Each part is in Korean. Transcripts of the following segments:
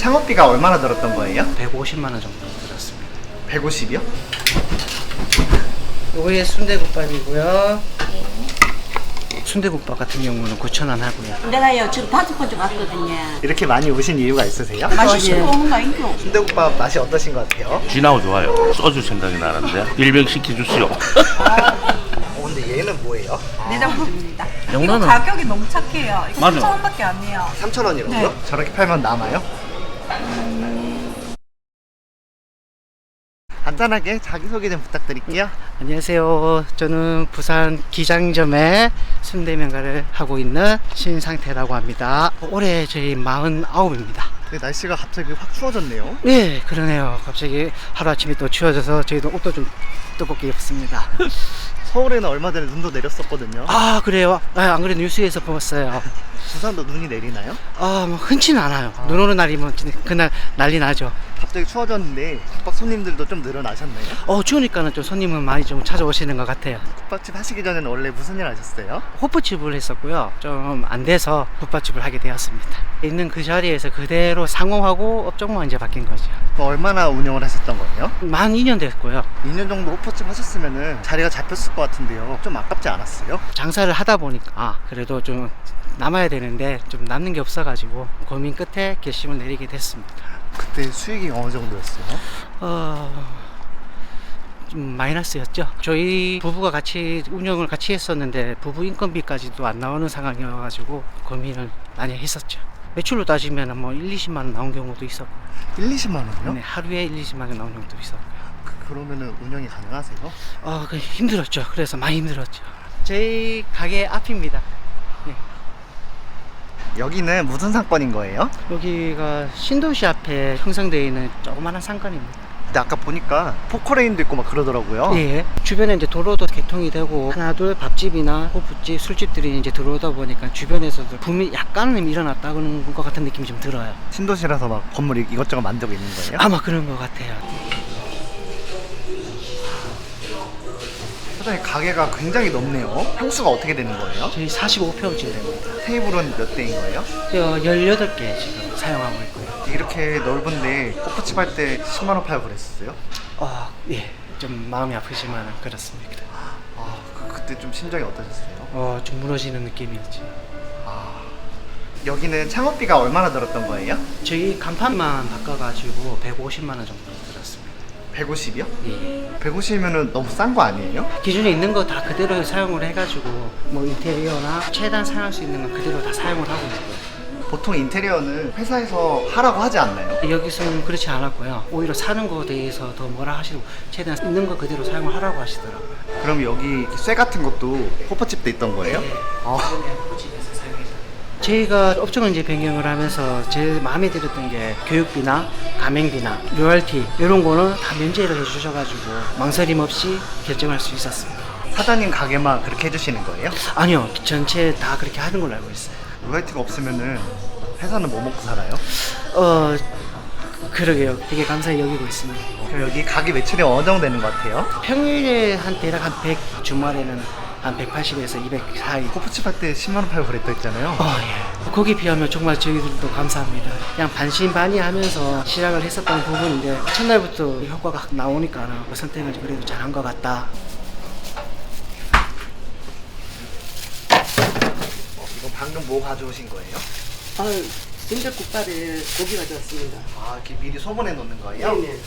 창업비가 얼마나 들었던 거예요? 150만 원 정도 들었습니다. 150이요? 요게 순대국밥이고요. 순대국밥 같은 경우는 9,000원 하고요. 내가요 지금 5번째 왔거든요. 이렇게 많이 오신 이유가 있으세요? 맛있어 오는 거 아니죠? 순대국밥 맛이 어떠신 것 같아요? 진하고 좋아요. 소주 생각이 나는데 일병 시켜주시오. 근데 얘는 뭐예요? 내장국입니다. 이거 영란은 가격이 너무 착해요. 이거 맞아요. 3,000원밖에 안 해요. 3,000원이라고요? 네. 저렇게 팔면 남아요? 간단하게 자기소개 좀 부탁드릴게요. 안녕하세요. 저는 부산 기장점에 순대명가를 하고 있는 신상태라고 합니다. 올해 저희 49입니다. 근데 날씨가 갑자기 확 추워졌네요. 네, 그러네요. 갑자기 하루아침에 또 추워져서 저희도 옷도 좀 두껍게 입습니다. 서울에는 얼마 전에 눈도 내렸었거든요. 아, 그래요? 안 그래도 뉴스에서 봤어요. 부산도 눈이 내리나요? 뭐 흔치는 않아요. 눈 오는 날이면 진짜 그날 난리 나죠. 갑자기 추워졌는데 국밥 손님들도 좀 늘어나셨나요? 추우니까는 좀 손님은 많이 좀 찾아오시는 것 같아요. 국밥집 하시기 전에는 원래 무슨 일 하셨어요? 호프집을 했었고요. 좀 안 돼서 국밥집을 하게 되었습니다. 있는 그 자리에서 그대로 상호하고 업종만 이제 바뀐 거죠. 얼마나 운영을 하셨던 거예요? 만 2년 됐고요. 2년 정도 호프집 하셨으면 자리가 잡혔을 것 같은데요. 좀 아깝지 않았어요? 장사를 하다 보니까 그래도 좀 남아야 되는데 좀 남는 게 없어가지고 고민 끝에 결심을 내리게 됐습니다. 그때 수익이 어느 정도였어요? 좀 마이너스였죠. 저희 부부가 같이 운영을 같이 했었는데 부부 인건비까지도 안 나오는 상황이어가지고 고민을 많이 했었죠. 매출로 따지면 뭐 1, 20만 원 나온 경우도 있었고 1, 20만 원이요? 네, 하루에 1, 20만 원 나온 경우도 있었고요. 그러면은 운영이 가능하세요? 힘들었죠. 그래서 많이 힘들었죠. 저희 가게 앞입니다. 네. 여기는 무슨 상권인 거예요? 여기가 신도시 앞에 형성되어 있는 조그마한 상권입니다. 근데 아까 보니까 포커레인도 있고 막 그러더라고요. 예. 주변에 이제 도로도 개통이 되고 하나 둘 밥집이나 호프집, 술집들이 이제 들어오다 보니까 주변에서도 붐이 약간은 일어났다는 것 같은 느낌이 좀 들어요. 신도시라서 막 건물 이것저것 만들고 있는 거예요? 아마 그런 것 같아요. 사장님 가게가 굉장히 넓네요. 평수가 어떻게 되는 거예요? 저희 45평쯤 됩니다. 테이블은 몇 대인 거예요? 18개 지금 사용하고 있고요. 이렇게 넓은데 호프집 할 때 10만 원 팔고 그랬었어요? 예. 좀 마음이 아프지만 그렇습니다. 그때 좀 심정이 어떠셨어요? 좀 무너지는 느낌이었지. 여기는 창업비가 얼마나 들었던 거예요? 저희 간판만 바꿔가지고 150만 원 정도 들었습니다. 150이요? 예. 150이면 너무 싼 거 아니에요? 기존에 있는 거 다 그대로 사용을 해가지고 뭐 인테리어나 최대한 사용할 수 있는 건 그대로 다 사용을 하고 있고요. 보통 인테리어는 회사에서 하라고 하지 않나요? 여기서는 그렇지 않았고요. 오히려 사는 거에 대해서 더 뭐라 하시고 최대한 있는 거 그대로 사용을 하라고 하시더라고요. 그럼 여기 쇠 같은 것도 호프집도 있던 거예요? 네. 아. 집에서 사용해서. 저희가 업종을 이제 변경을 하면서 제일 마음에 들었던 게 교육비나 가맹비나 로열티 이런 거는 다 면제를 해주셔가지고 망설임 없이 결정할 수 있었습니다. 사장님 가게만 그렇게 해주시는 거예요? 아니요, 전체 다 그렇게 하는 걸로 알고 있어요. 로열티가 없으면은 회사는 뭐 먹고 살아요? 그러게요. 되게 감사히 여기고 있습니다. 그럼 여기 가게 매출이 어느 정도 되는 것 같아요? 평일에 한 대략 한 100, 주말에는 한 180에서 200 사이. 호프집 할 때 10만 원 팔고 그랬다 했잖아요. 예. 거기 비하면 정말 저희들도 감사합니다. 그냥 반신반의하면서 시작을 했었던 부분인데 첫날부터 효과가 확 나오니까 선택을 그래도 잘한 것 같다. 이거 방금 뭐 가져오신 거예요? 순대국밥에 고기 가져왔습니다. 이렇게 미리 소분해 놓는 거예요? 네네.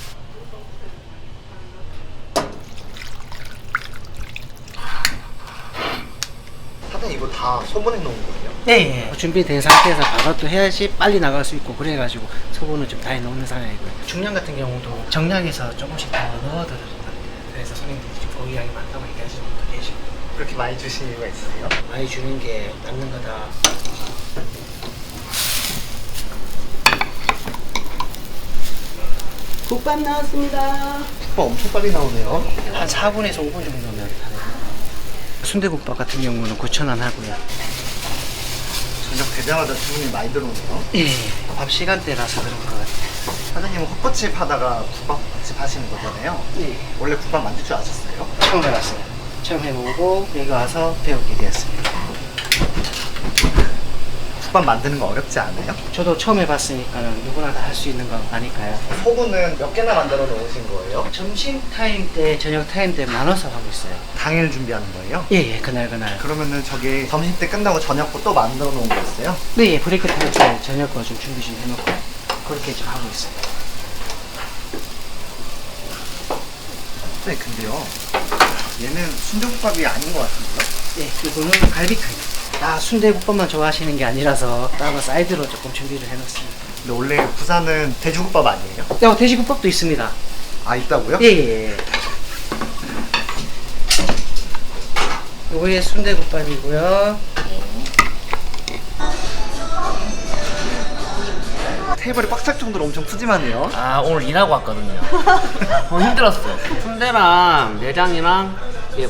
사장님 이거 다 소분해 놓은 거예요? 네. 준비된 상태에서 바로 또 해야지 빨리 나갈 수 있고 그래가지고 소분을 좀 다 해놓는 상황이고요. 중량 같은 경우도 정량에서 조금씩 더 넣어드립니다. 그래서 손님들이 좀 고기량이 많다고 얘기하시는 분도 계시고. 그렇게 많이 주신 이유가 있으세요? 많이 주는 게 남는 거다. 국밥 나왔습니다. 국밥 엄청 빨리 나오네요. 한 4분에서 5분 정도면 다 됩니다. 순대국밥 같은 경우는 9,000원 하고요. 저녁 되자마자 주문이 많이 들어오네요. 예, 밥 시간대라서 그런 것 같아요. 사장님은 호프집 하다가 국밥집 하시는 거잖아요. 예, 원래 국밥 만들 줄 아셨어요? 처음 해봤어요. 처음 해보고 여기 와서 배우게 되었습니다. 국밥 만드는 거 어렵지 않아요? 저도 처음 해봤으니까는 누구나 다 할 수 있는 거 아닐까요? 소분은 몇 개나 만들어 놓으신 거예요? 점심 타임 때, 저녁 타임 때 나눠서 하고 있어요. 당일 준비하는 거예요? 예, 그날. 그러면은 저기 점심 때 끝나고 저녁 거 또 만들어 놓은 거 있어요? 네, 예, 브레이크 타임 때 저녁 거 좀 준비 좀 해놓고 그렇게 좀 하고 있어요. 네, 근데요. 얘는 순대국밥이 아닌 것 같은데요? 네, 이거는 갈비탕. 순대국밥만 좋아하시는 게 아니라서 따로 사이드로 조금 준비를 해놨습니다. 근데 원래 부산은 돼지국밥 아니에요? 돼지국밥도 있습니다. 아, 있다고요? 예. 요게 순대국밥이고요. 테이블이 꽉 찰 정도로 엄청 푸짐하네요. 아 오늘 일하고 왔거든요. 힘들었어요. 순대랑 내장이랑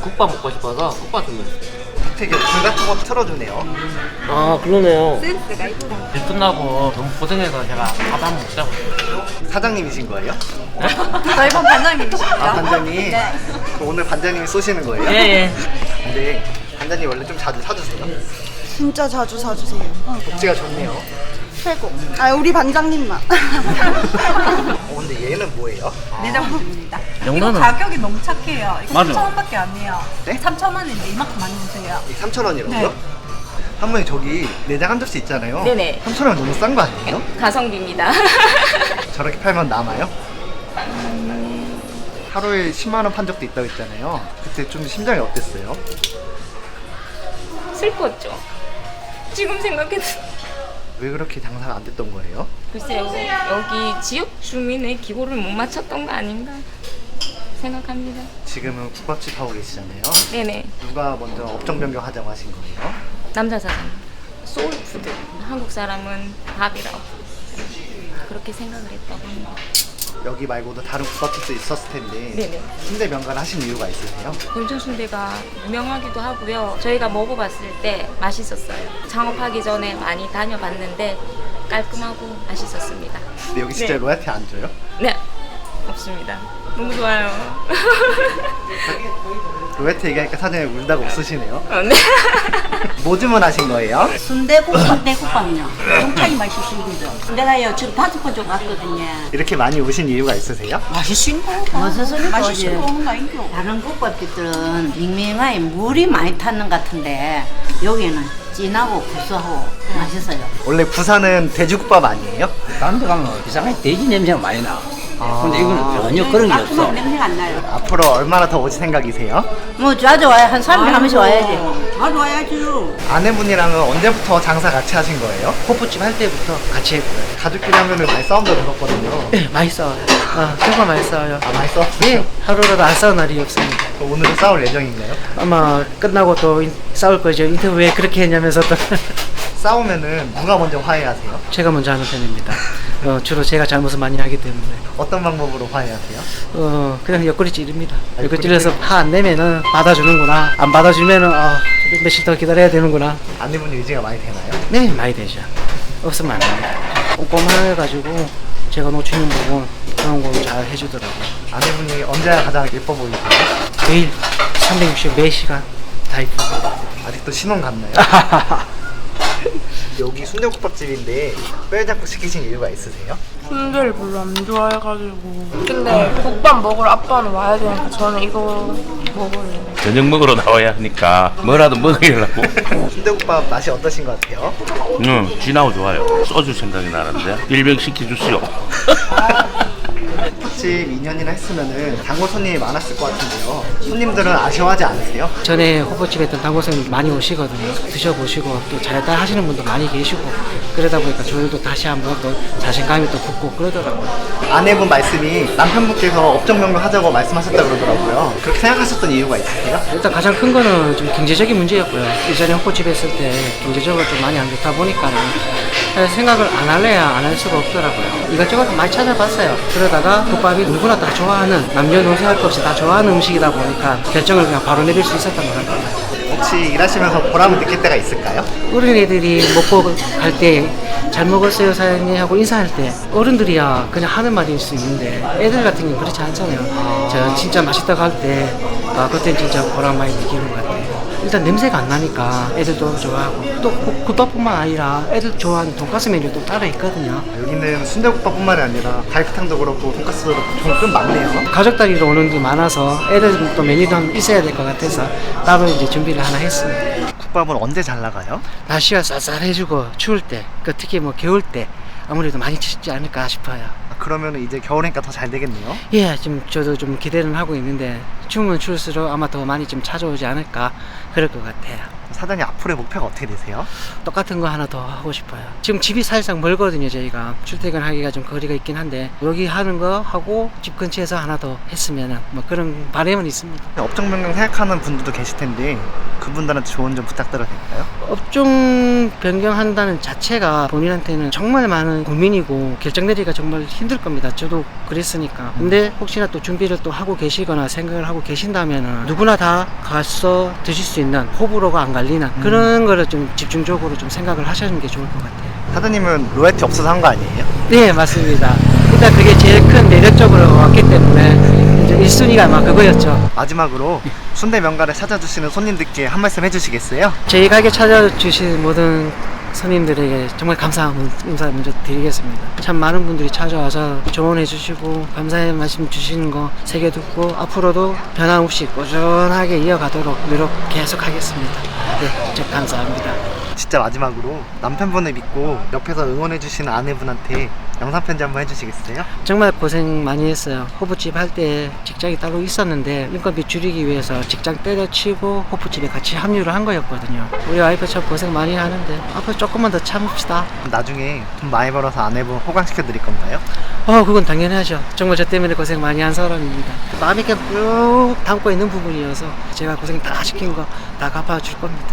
국밥 먹고 싶어서 국밥 주문했어요. 되게 불 같은 거 틀어주네요. 아 그러네요. 센스가 있다. 일 끝나고 너무 고생해서 제가 밥 한번 먹자고. 사장님이신 거예요? 저희 반 반장님이십니다. 아, 반장님? 네. 그럼 오늘 반장님이 쏘시는 거예요? 예예. 근데 반장님 원래 좀 자주 사주세요. 진짜 자주 사주세요. 복지가 좋네요. 최고. 아, 우리 반장님만. 근데 얘는 뭐예요? 내장국입니다. 이거 영란은? 가격이 너무 착해요. 이거 맞아. 3,000원밖에 안 해요. 네? 3,000원인데 이만큼 많이 주세요. 이 3,000원이라고요? 네. 할머니 저기 내장 한 접시 있잖아요. 네네. 3,000원 너무 싼 거 아니에요? 가성비입니다. 저렇게 팔면 남아요? 하루에 10만 원 판 적도 있다고 했잖아요. 그때 좀 심장이 어땠어요? 슬펐죠. 지금 생각해도 왜 그렇게 장사가 안 됐던 거예요? 글쎄요, 여기 지역 주민의 기호를 못 맞췄던 거 아닌가 생각합니다. 지금은 국밥집 하고 계시잖아요. 네네. 누가 먼저 업종 변경하자고 하신 거예요? 남자 사장, 소울푸드. 한국 사람은 밥이라고 그렇게 생각을 했다고 합니다. 여기 말고도 다른 국밥집도 있었을 텐데 네네. 순대 명간 하신 이유가 있으세요? 본천 순대가 유명하기도 하고요. 저희가 먹어봤을 때 맛있었어요. 창업하기 전에 많이 다녀봤는데 깔끔하고 맛있었습니다. 근데 여기 진짜 네. 로얄티 안 줘요? 네, 없습니다. 너무 좋아요. 로얄티 얘기하니까 사장님 울다가 웃으시네요. 네. 뭐 주문하신 거예요? 순대국밥이요. 엄청 맛있습니다. 내가요 지금 5번 정도 왔거든요. 이렇게 많이 우신 이유가 있으세요? 맛있는 거. 맛있는 거 인겨. 다른 국밥집들은 밍밍하게 물이 많이 탔는 것 같은데 여기는 진하고 구수하고 맛있어요. 원래 부산은 돼지국밥 아니에요? 다른 데 가면 이상하게 돼지 냄새가 많이 나. 아. 근데 이거는 전혀 그런 게 없어. 냄새가 안 나요. 앞으로 얼마나 더 오실 생각이세요? 뭐 자주 와야 한 3일 한 번씩 와야지. 바로 와야죠. 아내분이랑은 언제부터 장사 같이 하신 거예요? 호프집 할 때부터 같이 했고요. 가족끼리 하면은 많이 싸움도 들었거든요. 네, 많이 싸워요. 정말 많이 싸워요. 아, 많이 싸웠어요? 네, 하루라도 안 싸운 날이 없습니다. 그럼 오늘은 싸울 예정인가요? 아마 끝나고 또 싸울 거죠. 인터뷰 왜 그렇게 했냐면서 또 싸우면은 누가 먼저 화해하세요? 제가 먼저 하는 편입니다. 주로 제가 잘못을 많이 하기 때문에 어떤 방법으로 화해하세요? 그냥 옆구리 찌릅니다. 옆구리 찔러서 화 안 내면은 받아주는구나. 안 받아주면은 며칠 더 기다려야 되는구나. 아내분 의지가 많이 되나요? 네, 많이 되죠. 없으면 안 됩니다. 꼼꼼해가지고 제가 놓치는 부분 그런 거 잘 해주더라고요. 아내분이 언제나 가장 예뻐 보이세요? 매일 364시간 다 이쁘고. 아직도 신혼 같나요? 여기 순대국밥집인데 뼈해장국 시키신 이유가 있으세요? 순대를 별로 안 좋아해가지고 근데 국밥 먹으러 아빠는 와야 되니까 저는 이거 먹으려고. 저녁 먹으러 나와야 하니까 뭐라도 먹으려고. 순대국밥 맛이 어떠신 것 같아요? 진하고 좋아요. 소주 생각이 나는데 일병 시켜주시오. 국밥집 2년이나 했으면은 단골 손님이 많았을 것 같은데요. 손님들은 아쉬워하지 않으세요? 전에 호프집에 있던 단골손님 많이 오시거든요. 드셔보시고 또 잘다 하시는 분도 많이 계시고 그러다 보니까 저희도 다시 한번 또 자신감이 또 붙고 그러더라고요. 아내분 말씀이 남편분께서 업종 변경하자고 말씀하셨다고 그러더라고요. 그렇게 생각하셨던 이유가 있으세요? 일단 가장 큰 거는 좀 경제적인 문제였고요. 이전에 호프집에 있을 때 경제적으로 좀 많이 안 좋다 보니까는 생각을 안 할래야 안 할 수가 없더라고요. 이것저것 많이 찾아봤어요. 그러다가 국밥이 누구나 다 좋아하는 남녀노소 할 것 없이 다 좋아하는 음식이다 보니까 결정을 그냥 바로 내릴 수 있었던 것 같아요. 혹시 일하시면서 보람을 느낄 때가 있을까요? 어린애들이 먹고 갈 때 잘 먹었어요 사장님 하고 인사할 때 어른들이야 그냥 하는 말일 수 있는데 애들 같은 경우는 그렇지 않잖아요. 저 진짜 맛있다고 할 때 그때는 진짜 보람 많이 느끼는 것 같아요. 일단 냄새가 안 나니까 애들도 좋아하고 또 국밥뿐만 아니라 애들 좋아하는 돈가스 메뉴도 따로 있거든요. 여기는 순대국밥뿐만이 아니라 갈비탕도 그렇고 돈가스도 그렇고 종류 많네요. 가족 단위로 오는 게 많아서 애들 또 메뉴도 한 있어야 될 것 같아서 따로 이제 준비를 하나 했습니다. 국밥은 언제 잘 나가요? 날씨가 쌀쌀해지고 추울 때, 특히 뭐 겨울 때 아무래도 많이 춥지 않을까 싶어요. 그러면 이제 겨울이니까 더 잘 되겠네요. 예, 지금 저도 좀 기대는 하고 있는데 추우면 추울수록 아마 더 많이 좀 찾아오지 않을까 그럴 것 같아요. 사장님 앞으로의 목표가 어떻게 되세요? 똑같은 거 하나 더 하고 싶어요. 지금 집이 사실상 멀거든요. 저희가 출퇴근하기가 좀 거리가 있긴 한데 여기 하는 거 하고 집 근처에서 하나 더 했으면 뭐 그런 바람은 있습니다. 업종 변경 생각하는 분들도 계실 텐데 그분들한테 조언 좀 부탁드려도 될까요? 업종 변경한다는 자체가 본인한테는 정말 많은 고민이고 결정 내리기가 정말 힘들 겁니다. 저도 그랬으니까. 근데 혹시나 또 준비를 또 하고 계시거나 생각을 하고 계신다면 누구나 다 가서 드실 수 있는 호불호가 안 갈리는 그런 거를 좀 집중적으로 좀 생각을 하시는 게 좋을 것 같아요. 사장님은 로얄티 없어서 한 거 아니에요? 네, 맞습니다. 일단 그게 제일 큰 매력적으로 왔기 때문에 이제 1순위가 아마 그거였죠. 마지막으로 순대 명가를 찾아주시는 손님들께 한 말씀 해주시겠어요? 저희 가게 찾아주신 모든 손님들에게 정말 감사한 인사 먼저 드리겠습니다. 참 많은 분들이 찾아와서 조언해 주시고 감사의 말씀 주시는 거 새겨듣고 앞으로도 변함없이 꾸준하게 이어가도록 노력 계속하겠습니다. 네, 좀 감사합니다. 진짜 마지막으로 남편분을 믿고 옆에서 응원해주시는 아내분한테 영상 편지 한번 해주시겠어요? 정말 고생 많이 했어요. 호프집 할 때 직장이 따로 있었는데 인건비 줄이기 위해서 직장 때려치고 호프집에 같이 합류를 한 거였거든요. 우리 와이프 참 고생 많이 하는데 앞으로 조금만 더 참읍시다. 나중에 돈 많이 벌어서 아내분 호강시켜 드릴 건가요? 그건 당연하죠. 정말 저 때문에 고생 많이 한 사람입니다. 마음에 그냥 쭉 담고 있는 부분이어서 제가 고생 다 시킨 거 다 갚아줄 겁니다.